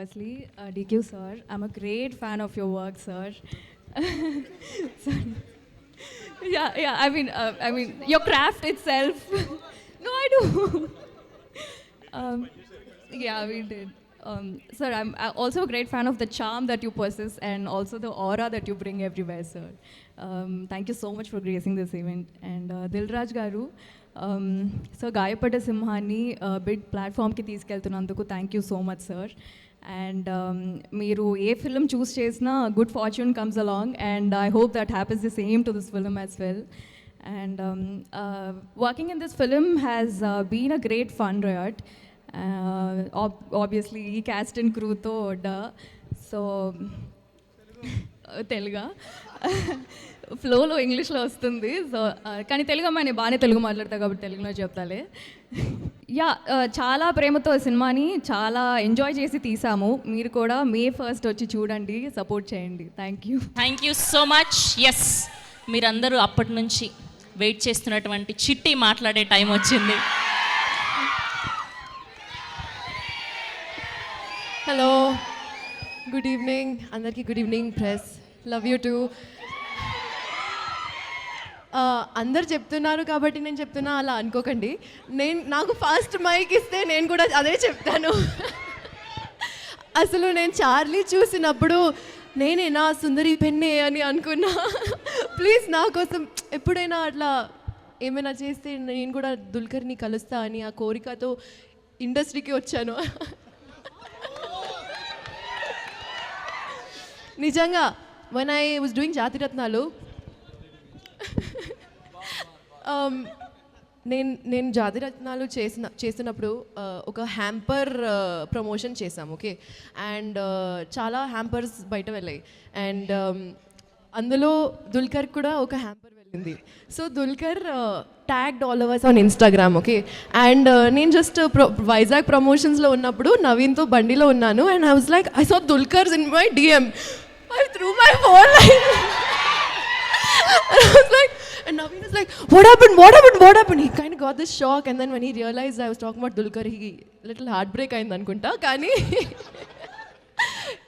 firstly, DQ sir, I'm a great fan of your work, sir. Sorry. Yeah. I mean, your craft itself. No, I do. um, yeah, we did. Sir, I'm also a great fan of the charm that you possess and also the aura that you bring everywhere, sir. Thank you so much for gracing this event. And Dilraj Garu, so గాయపడ్డ సింహాన్ని big ప్లాట్ఫామ్కి తీసుకెళ్తున్నందుకు thank you so much sir. And మీరు ఏ film choose చేసినా good fortune comes along and I hope that happens the same to this film as well. And working in this film has been a great fun, right? Obviously, ఈ cast and crew తో so తెలుగా ఫ్లోలో ఇంగ్లీష్లో వస్తుంది. So కానీ తెలుగు అమ్మాయి నేను బాగానే తెలుగు మాట్లాడతా కాబట్టి తెలుగులో చెప్తాలే. యా, చాలా ప్రేమతో సినిమాని చాలా ఎంజాయ్ చేసి తీసాము. మీరు కూడా May 1st వచ్చి చూడండి, సపోర్ట్ చేయండి. Thank you so much. Yes, మీరందరూ అప్పటి నుంచి వెయిట్ చేస్తున్నటువంటి చిట్టి మాట్లాడే టైం వచ్చింది. హలో, గుడ్ ఈవినింగ్ అందరికీ. Good evening press, love you too. అందరు చెప్తున్నారు కాబట్టి నేను చెప్తున్నా, అలా అనుకోకండి. నాకు ఫస్ట్ మైక్ ఇస్తే నేను కూడా అదే చెప్తాను. అసలు నేను చార్లీ చూసినప్పుడు నేనేనా సుందరి పెన్నే అని అనుకున్నా. ప్లీజ్ నా కోసం ఎప్పుడైనా అట్లా ఏమైనా చేస్తే నేను కూడా దుల్కర్ని కలుస్తా అని ఆ కోరికతో ఇండస్ట్రీకి వచ్చాను. నిజంగా when I was doing జాతిరత్నాలు, నేను జాతిరత్నాలు చేసినప్పుడు ఒక హ్యాంపర్ ప్రమోషన్ చేసాము. ఓకే, అండ్ చాలా హ్యాంపర్స్ బయట వెళ్ళాయి అండ్ అందులో దుల్కర్ కూడా ఒక హ్యాంపర్ వెళ్ళింది. So Dulquer tagged all of us on Instagram. Okay, and నేను జస్ట్ వైజాగ్ ప్రమోషన్స్లో ఉన్నప్పుడు నవీన్తో బండిలో ఉన్నాను and I was like, I saw దుల్కర్స్ in my DM. I threw my phone like and I was like, and Naveen was like, what happened? He kind of got this shock and then when he realized I was talking about Dulquer, he little heartbreak ayindi anukunta.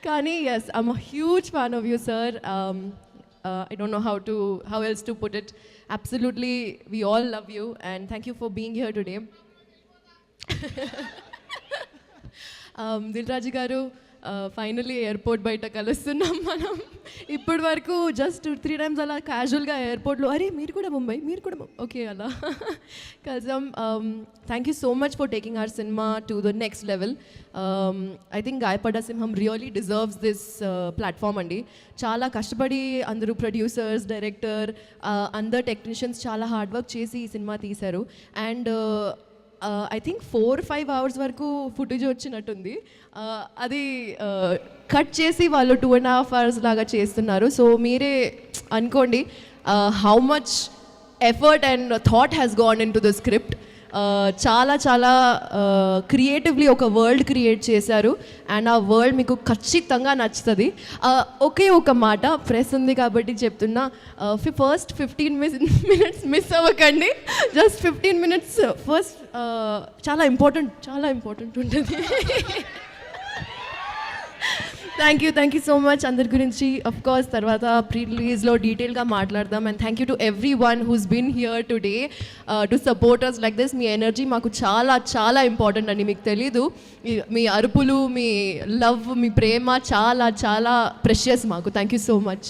Kani yes, I'm a huge fan of you, sir. I don't know how else to put it. Absolutely, we all love you and thank you for being here today. Dilraj garu, finally airport బయట కలుస్తున్నాం మనం. ఇప్పటి వరకు just 2-3 times అలా క్యాజువల్గా ఎయిర్పోర్ట్లో అరే మీరు కూడా ముంబై ఓకే అలా కలిసాం. Thank you so much for taking our cinema to the next level. I think గాయపడ్డ సింహం రియలీ డిజర్వ్స్ దిస్ ప్లాట్ఫామ్ అండి. చాలా కష్టపడి అందరూ ప్రొడ్యూసర్స్, డైరెక్టర్, అందరు టెక్నీషియన్స్ చాలా హార్డ్ వర్క్ చేసి ఈ సినిమా తీశారు. అండ్ ఐ థింక్ 4-5 hours వరకు ఫుటేజ్ వచ్చినట్టుంది. అది కట్ చేసి వాళ్ళు 2.5 hours లాగా చేస్తున్నారు. సో మీరే అనుకోండి how much effort and thought has gone in to the script. చాలా చాలా క్రియేటివ్లీ ఒక వరల్డ్ క్రియేట్ చేశారు అండ్ ఆ వరల్డ్ మీకు ఖచ్చితంగా నచ్చుతుంది. ఒకే ఒక మాట, ప్రెస్ ఉంది కాబట్టి చెప్తున్నా, ఫస్ట్ 15 minutes మిస్ అవ్వకండి. జస్ట్ 15 minutes ఫస్ట్ చాలా ఇంపార్టెంట్ ఉంటుంది. Thank you so much. అందరి గురించి అఫ్ కోర్స్ తర్వాత ప్రీ రిలీజ్లో డీటెయిల్గా మాట్లాడదాం. And thank you to everyone who's been here today to support us like this. మీ ఎనర్జీ మాకు చాలా చాలా ఇంపార్టెంట్ అండి. మీకు తెలీదు, మీ అరుపులు, మీ లవ్, మీ ప్రేమ చాలా చాలా ప్రెషియస్ మాకు. Thank you so much.